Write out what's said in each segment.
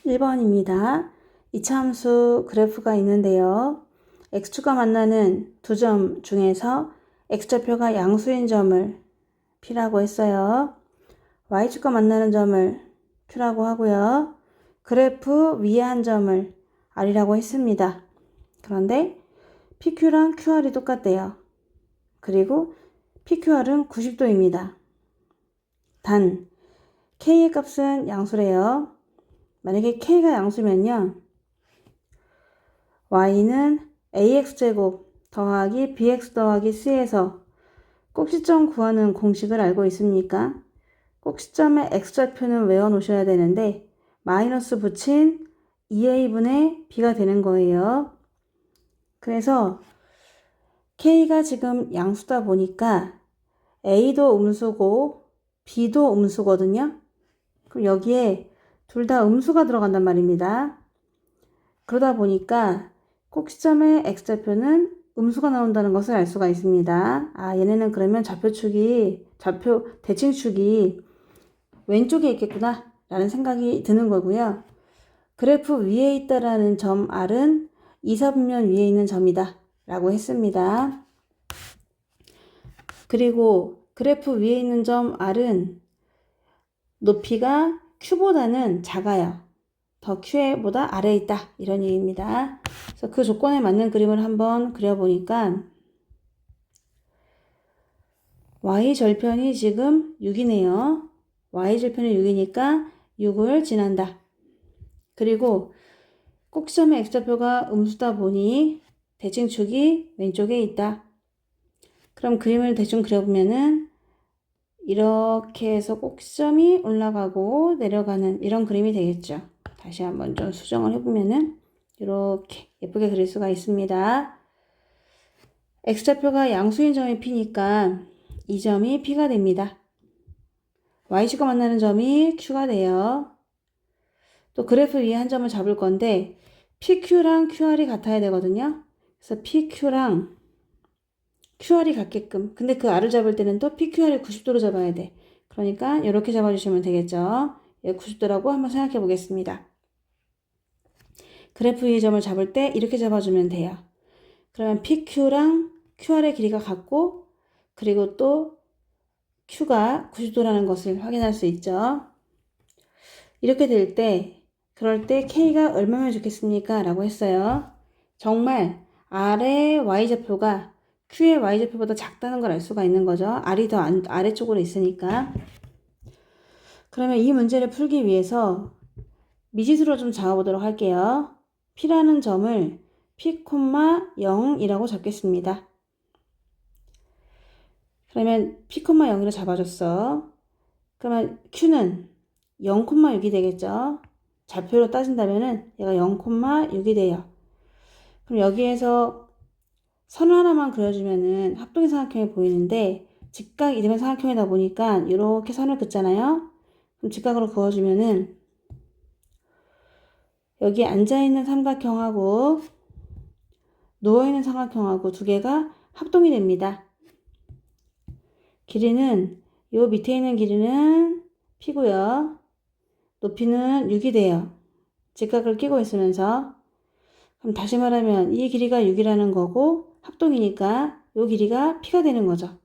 1번입니다. 이차함수 그래프가 있는데요. x축과 만나는 두 점 중에서 x좌표가 양수인 점을 P라고 했어요. y축과 만나는 점을 Q라고 하고요. 그래프 위에 한 점을 R이라고 했습니다. 그런데 PQ랑 QR이 똑같대요. 그리고 PQR은 90도입니다. 단 K의 값은 양수래요. 만약에 K가 양수면요, Y는 AX제곱 더하기 BX 더하기 C에서 꼭지점 구하는 공식을 알고 있습니까? 꼭지점의 X좌표는 외워놓으셔야 되는데 마이너스 붙인 2A분의 B가 되는 거예요. 그래서 K가 지금 양수다 보니까 A도 음수고 B도 음수거든요. 그럼 여기에 둘 다 음수가 들어간단 말입니다. 그러다 보니까 꼭지점의 x좌표는 음수가 나온다는 것을 알 수가 있습니다. 얘네는 그러면 좌표 대칭축이 왼쪽에 있겠구나 라는 생각이 드는 거고요. 그래프 위에 있다라는 점 R은 이사분면 위에 있는 점이다 라고 했습니다. 그리고 그래프 위에 있는 점 R은 높이가 Q보다는 작아요. 더 Q보다 아래에 있다 이런 얘기입니다. 그래서 그 조건에 맞는 그림을 한번 그려보니까 Y절편이 지금 6이네요. Y절편이 6이니까 6을 지난다. 그리고 꼭지점의 X좌표가 음수다 보니 대칭축이 왼쪽에 있다. 그럼 그림을 대충 그려보면은 이렇게 해서 꼭지점이 올라가고 내려가는 이런 그림이 되겠죠. 다시 한번 좀 수정을 해보면은 이렇게 예쁘게 그릴 수가 있습니다. X좌표가 양수인 점이 P니까 이 점이 P가 됩니다. Y축과 만나는 점이 Q가 돼요. 또 그래프 위에 한 점을 잡을 건데 PQ랑 QR이 같아야 되거든요. 그래서 PQ랑 QR이 같게끔, 근데 그 R을 잡을 때는 또 PQR을 90도로 잡아야 돼. 그러니까 이렇게 잡아주시면 되겠죠. 90도라고 한번 생각해 보겠습니다. 그래프 위의 점을 잡을 때 이렇게 잡아주면 돼요. 그러면 PQ랑 QR의 길이가 같고, 그리고 또 Q가 90도라는 것을 확인할 수 있죠. 이렇게 될 때, 그럴 때 K가 얼마면 좋겠습니까? 라고 했어요. 정말 R의 Y좌표가 Q의 Y좌표보다 작다는 걸 알 수가 있는 거죠. R이 더 아래쪽으로 있으니까. 그러면 이 문제를 풀기 위해서 미지수로 좀 잡아보도록 할게요. P라는 점을 P, 0이라고 잡겠습니다. 그러면 P, 0으로 잡아줬어. 그러면 Q는 0,6이 되겠죠. 좌표로 따진다면은 얘가 0,6이 돼요. 그럼 여기에서 선을 하나만 그려주면은 합동의 삼각형이 보이는데 직각 이등변 삼각형이다 보니까 이렇게 선을 긋잖아요. 그럼 직각으로 그어주면은 여기 앉아있는 삼각형하고 누워있는 삼각형하고 두 개가 합동이 됩니다. 길이는 요 밑에 있는 길이는 P고요. 높이는 6이 돼요. 직각을 끼고 있으면서. 그럼 다시 말하면 이 길이가 6이라는 거고 합동이니까 요 길이가 P가 되는 거죠.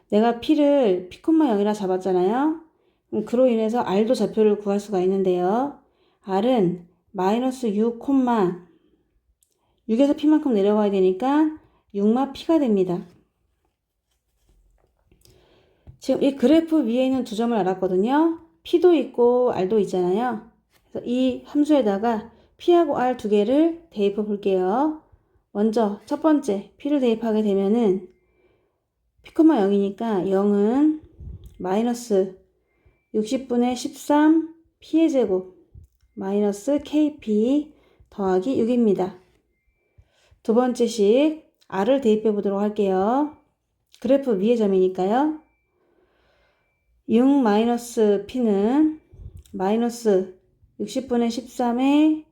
내가 P를 P, 0이라 잡았잖아요. 그럼 그로 인해서 R도 좌표를 구할 수가 있는데요. R은 마이너스 6에서 P만큼 내려가야 되니까 6마 P가 됩니다. 지금 이 그래프 위에 있는 두 점을 알았거든요. P도 있고 R도 있잖아요. 그래서 이 함수에다가 P하고 R 두 개를 대입해 볼게요. 먼저 첫 번째 P를 대입하게 되면은 P, 0이니까 0은 마이너스 60분의 13 P의 제곱 마이너스 KP 더하기 6입니다. 두 번째식 R을 대입해 보도록 할게요. 그래프 위의 점이니까요. 6 마이너스 P는 마이너스 60분의 13에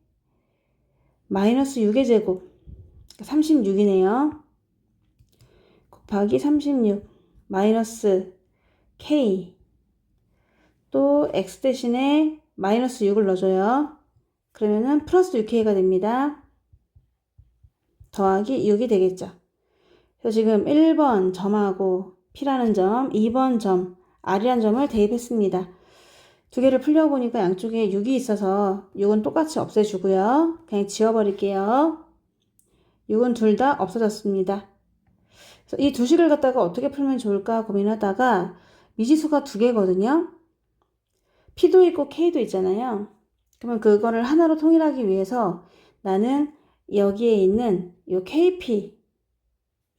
마이너스 6의 제곱 36이네요. 곱하기 36 마이너스 K 또 X 대신에 마이너스 6을 넣어줘요. 그러면은 플러스 6K가 됩니다. 더하기 6이 되겠죠. 그래서 지금 1번 점하고 P라는 점, 2번 점, R이라는 점을 대입했습니다. 두 개를 풀려보니까 양쪽에 6이 있어서 6은 똑같이 없애주고요. 그냥 지워버릴게요. 6은 둘 다 없어졌습니다. 그래서 이 두 식을 갖다가 어떻게 풀면 좋을까 고민하다가 미지수가 두 개거든요. P도 있고 K도 있잖아요. 그러면 그거를 하나로 통일하기 위해서 나는 여기에 있는 이 KP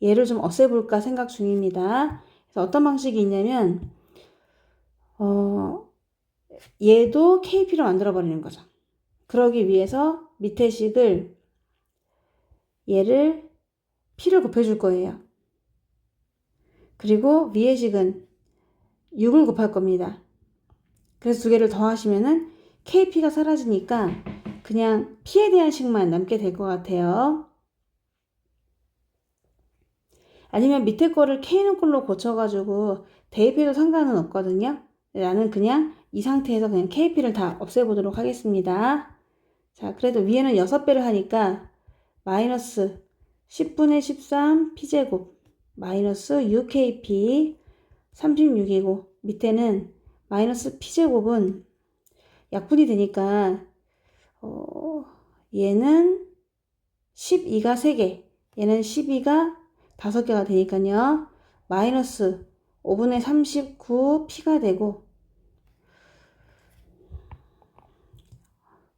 얘를 좀 없애볼까 생각 중입니다. 그래서 어떤 방식이 있냐면 얘도 KP로 만들어 버리는 거죠. 그러기 위해서 밑에 식을 얘를 P를 곱해줄 거예요. 그리고 위에 식은 6을 곱할 겁니다. 그래서 두 개를 더하시면은 KP가 사라지니까 그냥 P에 대한 식만 남게 될 것 같아요. 아니면 밑에 거를 K는 꼴로 고쳐가지고 대입해도 상관은 없거든요. 나는 그냥 이 상태에서 그냥 KP를 다 없애보도록 하겠습니다. 자, 그래도 위에는 6배를 하니까 마이너스 10분의 13 P제곱 마이너스 6KP 36이고 밑에는 마이너스 P제곱은 약분이 되니까 얘는 12가 3개 얘는 12가 5개가 되니까요. 마이너스 5분의 39 P가 되고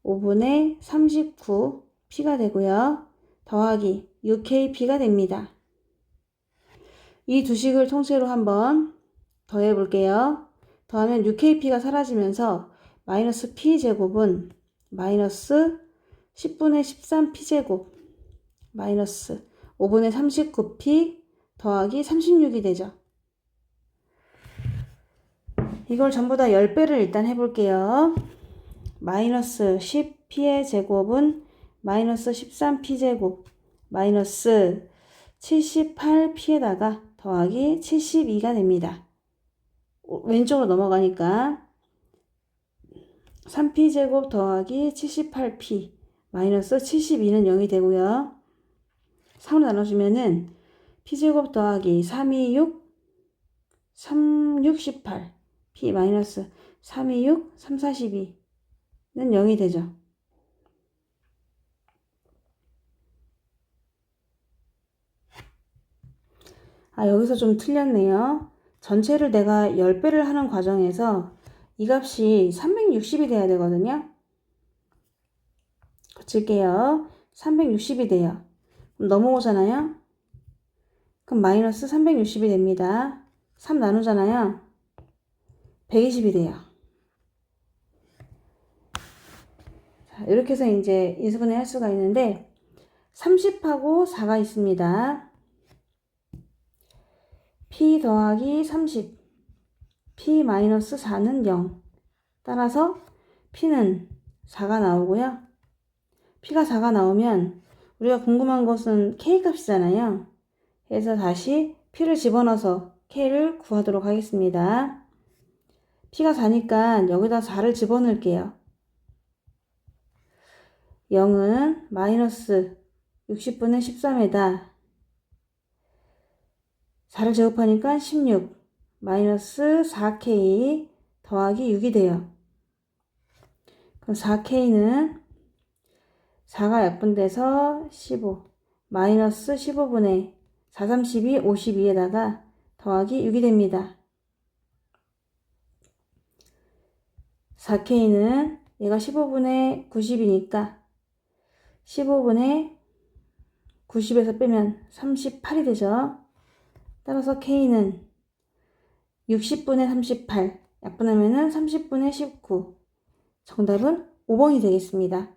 5분의 39 P가 되고요. 더하기 6KP가 됩니다. 이 두 식을 통째로 한번 더해 볼게요. 더하면 6KP가 사라지면서 마이너스 P제곱은 마이너스 10분의 13 P제곱 마이너스 5분의 39P 더하기 36이 되죠. 이걸 전부 다 10배를 일단 해볼게요. 마이너스 10P의 제곱은 마이너스 13P제곱 마이너스 78P에다가 더하기 72가 됩니다. 왼쪽으로 넘어가니까 3P제곱 더하기 78P 마이너스 72는 0이 되고요. 3으로 나눠주면은 P제곱 더하기 326 368 P 마이너스 326 342는 0이 되죠. 여기서 좀 틀렸네요. 전체를 내가 10배를 하는 과정에서 이 값이 360이 돼야 되거든요. 고칠게요. 360이 돼요. 그럼 넘어오잖아요. 그럼 마이너스 360이 됩니다. 3 나누잖아요. 120이 돼요. 자, 이렇게 해서 이제 인수분해 할 수가 있는데 30하고 4가 있습니다. P 더하기 30 P 마이너스 4는 0 따라서 P는 4가 나오고요. P가 4가 나오면 우리가 궁금한 것은 K 값이잖아요. 그래서 다시 P를 집어넣어서 K를 구하도록 하겠습니다. P가 4니까 여기다 4를 집어넣을게요. 0은 마이너스 60분의 13에다 4를 제곱하니까 16 마이너스 4K 더하기 6이 돼요. 그럼 4K는 4가 약분돼서 15 마이너스 15분의 4, 32, 52에다가 더하기 6이 됩니다. 4K는 얘가 15분의 90이니까 15분의 90에서 빼면 38이 되죠. 따라서 K는 60분의 38 약분하면은 30분의 19 정답은 5번이 되겠습니다.